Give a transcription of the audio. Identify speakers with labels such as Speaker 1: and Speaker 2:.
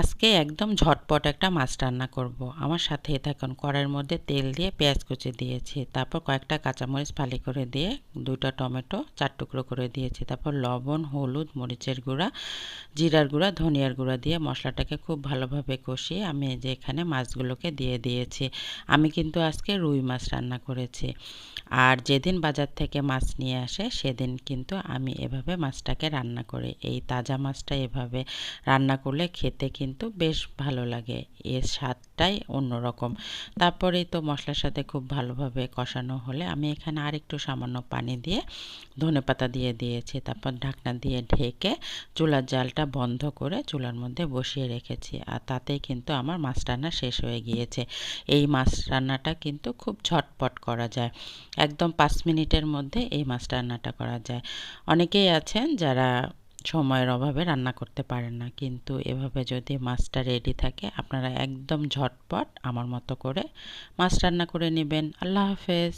Speaker 1: আজকে একদম ঝটপট একটা মাছ রান্না করব। আমার সাথেই থাকুন। কড়াইয়ের মধ্যে তেল দিয়ে পেঁয়াজ কুচি দিয়েছি, তারপর কয়েকটা কাঁচামরিচ ফালি করে দিয়ে 2টা টমেটো 4 টুকরো করে দিয়েছি, তারপর লবণ, হলুদ, মরিচের গুঁড়া, জিরার গুঁড়া, ধনিয়ার গুঁড়া দিয়ে মশলাটাকে খুব ভালোভাবে কষিয়ে আমি এই যে এখানে মাছগুলোকে দিয়ে দিয়েছি। আমি কিন্তু আজকে রুই মাছ রান্না করেছি। আর যেদিন বাজার থেকে মাছ নিয়ে আসে সেদিন কিন্তু আমি এভাবে মাছটাকে রান্না করি। এই তাজা মাছটা এভাবে রান্না করলে খেতে কিন্তু বেশ ভালো লাগে, এর স্বাদটাই অন্যরকম। তারপরেই তো মশলার সাথে খুব ভালোভাবে কষানো হলে আমি এখানে আর একটু সামান্য পানি দিয়ে ধনেপাতা দিয়ে দিয়েছি, তারপর ঢাকনা দিয়ে ঢেকে চুলার জালটা বন্ধ করে চুলার মধ্যে বসিয়ে রেখেছি। আর তাতেই কিন্তু আমার মাছ রান্না শেষ হয়ে গিয়েছে। এই মাছ রান্নাটা কিন্তু খুব ঝটপট করা যায়, একদম 5 মিনিটের মধ্যে এই মাছ রান্নাটা করা যায়। অনেকেই আছেন যারা সময়ের অভাবে রান্না করতে পারেন না, কিন্তু এভাবে যদি মাছটা রেডি থাকে আপনারা একদম ঝটপট আমার মতো করে মাছ রান্না করে নেবেন। আল্লাহ হাফেজ।